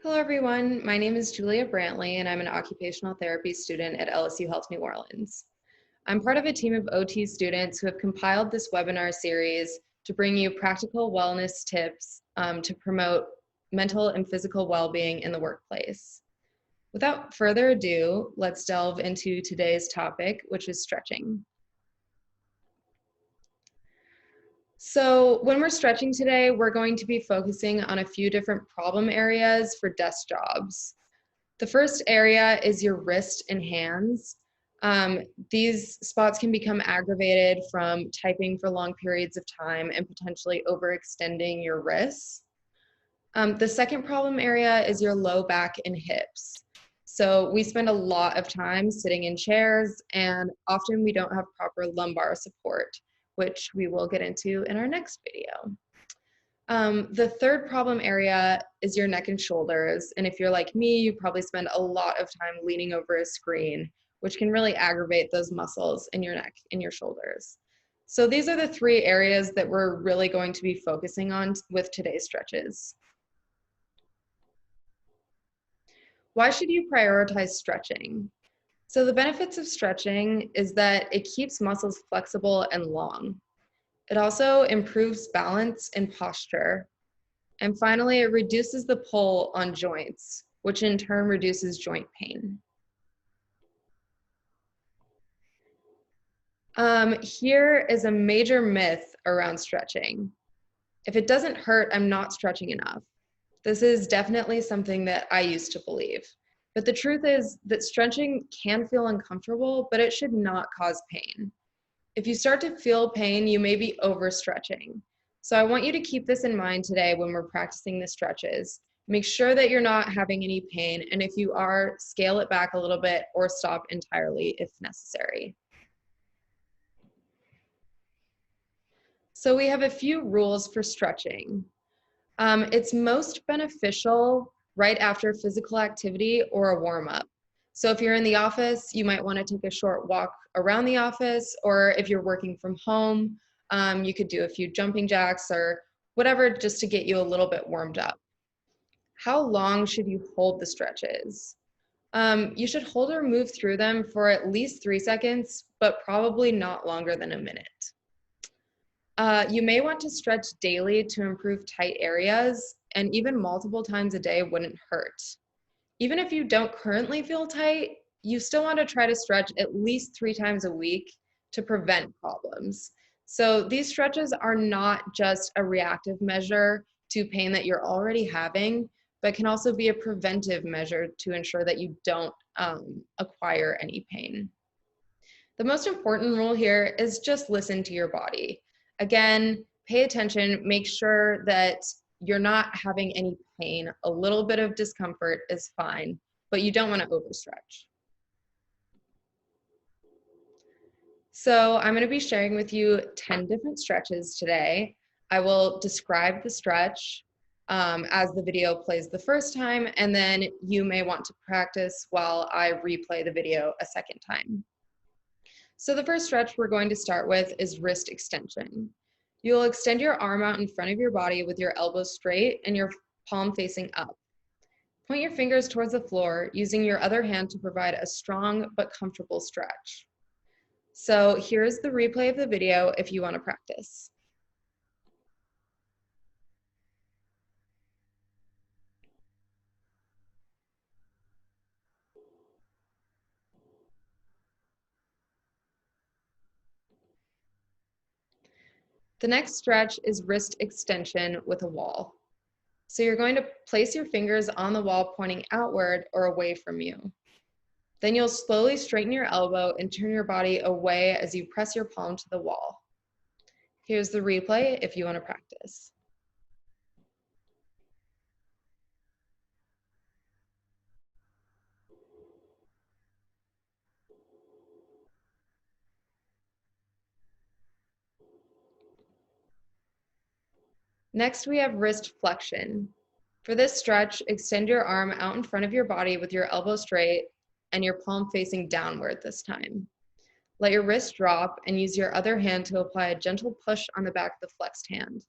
Hello, everyone. My name is Julia Brantley, and I'm an occupational therapy student at LSU Health New Orleans. I'm part of a team of OT students who have compiled this webinar series to bring you practical wellness tips to promote mental and physical well-being in the workplace. Without further ado, let's delve into today's topic, which is stretching. So when we're stretching today, we're going to be focusing on a few different problem areas for desk jobs. The first area is your wrist and hands. These spots can become aggravated from typing for long periods of time and potentially overextending your wrists. The second problem area is your low back and hips. So we spend a lot of time sitting in chairs, and often we don't have proper lumbar support, which we will get into in our next video. The third problem area is your neck and shoulders. And if you're like me, you probably spend a lot of time leaning over a screen, which can really aggravate those muscles in your neck and your shoulders. So these are the three areas that we're really going to be focusing on with today's stretches. Why should you prioritize stretching? So the benefits of stretching is that it keeps muscles flexible and long. It also improves balance and posture. And finally, it reduces the pull on joints, which in turn reduces joint pain. Here is a major myth around stretching. If it doesn't hurt, I'm not stretching enough. This is definitely something that I used to believe. But the truth is that stretching can feel uncomfortable, but it should not cause pain. If you start to feel pain, you may be overstretching. So I want you to keep this in mind today when we're practicing the stretches. Make sure that you're not having any pain, and if you are, scale it back a little bit or stop entirely if necessary. So we have a few rules for stretching. It's most beneficial right after physical activity or a warm-up. So if you're in the office, you might want to take a short walk around the office, or if you're working from home, you could do a few jumping jacks or whatever just to get you a little bit warmed up. How long should you hold the stretches? You should hold or move through them for at least 3 seconds, but probably not longer than a minute. You may want to stretch daily to improve tight areas, and even multiple times a day wouldn't hurt. Even if you don't currently feel tight, you still want to try to stretch at least 3 times a week to prevent problems. So these stretches are not just a reactive measure to pain that you're already having, but can also be a preventive measure to ensure that you don't acquire any pain. The most important rule here is just listen to your body. Again, pay attention, make sure that you're not having any pain. A little bit of discomfort is fine, but you don't want to overstretch. So I'm going to be sharing with you 10 different stretches today. I will describe the stretch as the video plays the first time, and then you may want to practice while I replay the video a second time. So the first stretch we're going to start with is wrist extension. You'll extend your arm out in front of your body with your elbows straight and your palm facing up. Point your fingers towards the floor, using your other hand to provide a strong but comfortable stretch. So here's the replay of the video if you want to practice. The next stretch is wrist extension with a wall. So you're going to place your fingers on the wall pointing outward or away from you. Then you'll slowly straighten your elbow and turn your body away as you press your palm to the wall. Here's the replay if you want to practice. Next, we have wrist flexion. For this stretch, extend your arm out in front of your body with your elbow straight and your palm facing downward this time. Let your wrist drop and use your other hand to apply a gentle push on the back of the flexed hand.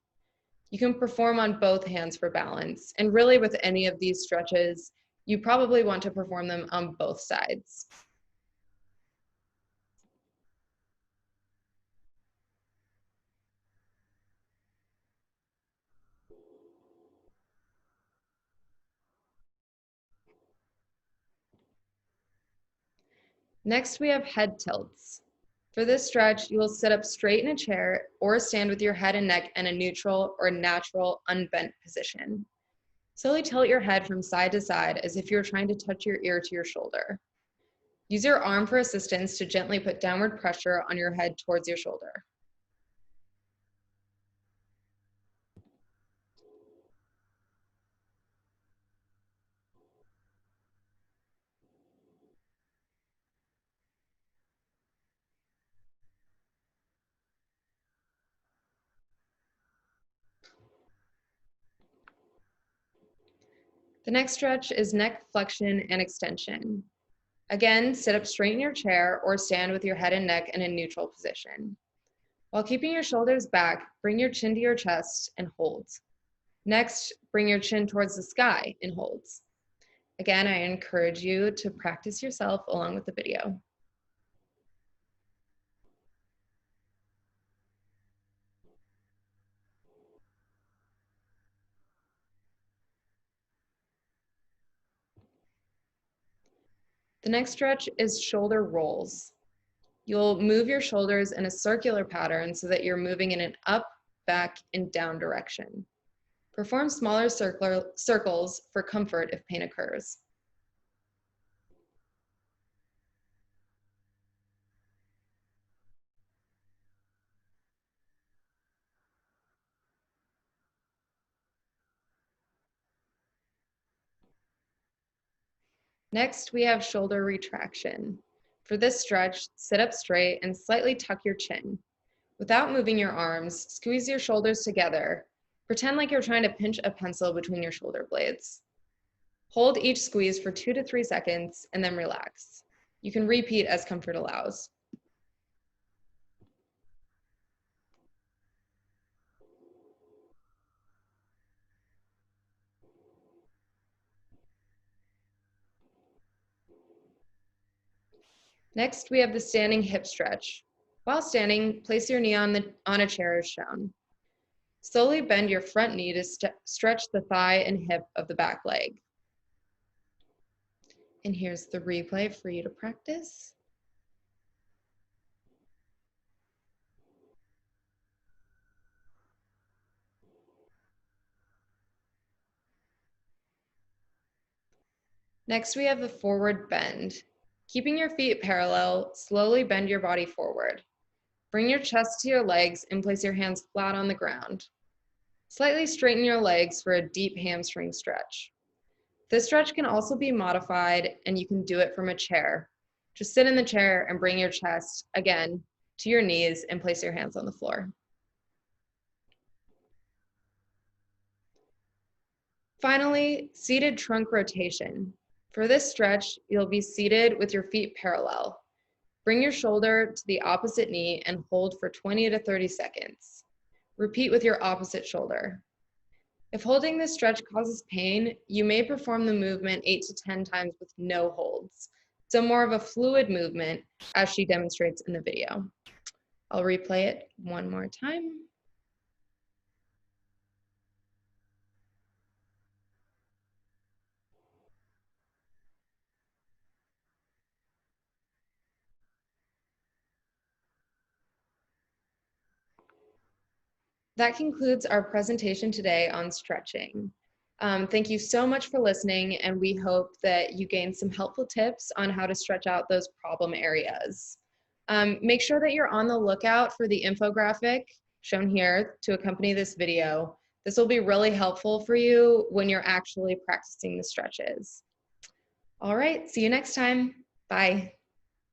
You can perform on both hands for balance. And really with any of these stretches, you probably want to perform them on both sides. Next, we have head tilts. For this stretch, you will sit up straight in a chair or stand with your head and neck in a neutral or natural unbent position. Slowly tilt your head from side to side as if you're trying to touch your ear to your shoulder. Use your arm for assistance to gently put downward pressure on your head towards your shoulder. The next stretch is neck flexion and extension. Again, sit up straight in your chair or stand with your head and neck in a neutral position. While keeping your shoulders back, bring your chin to your chest and hold. Next, bring your chin towards the sky and hold. Again, I encourage you to practice yourself along with the video. The next stretch is shoulder rolls. You'll move your shoulders in a circular pattern so that you're moving in an up, back, and down direction. Perform smaller circles for comfort if pain occurs. Next, we have shoulder retraction. For this stretch, sit up straight and slightly tuck your chin. Without moving your arms, squeeze your shoulders together. Pretend like you're trying to pinch a pencil between your shoulder blades. Hold each squeeze for 2 to 3 seconds and then relax. You can repeat as comfort allows. Next, we have the standing hip stretch. While standing, place your knee on a chair as shown. Slowly bend your front knee to stretch the thigh and hip of the back leg. And here's the replay for you to practice. Next, we have the forward bend. Keeping your feet parallel, slowly bend your body forward. Bring your chest to your legs and place your hands flat on the ground. Slightly straighten your legs for a deep hamstring stretch. This stretch can also be modified and you can do it from a chair. Just sit in the chair and bring your chest, again, to your knees and place your hands on the floor. Finally, seated trunk rotation. For this stretch, you'll be seated with your feet parallel. Bring your shoulder to the opposite knee and hold for 20 to 30 seconds. Repeat with your opposite shoulder. If holding this stretch causes pain, you may perform the movement 8 to 10 times with no holds. So more of a fluid movement as she demonstrates in the video. I'll replay it one more time. That concludes our presentation today on stretching. Thank you so much for listening, and we hope that you gained some helpful tips on how to stretch out those problem areas. Make sure that you're on the lookout for the infographic shown here to accompany this video. This will be really helpful for you when you're actually practicing the stretches. All right, see you next time. Bye.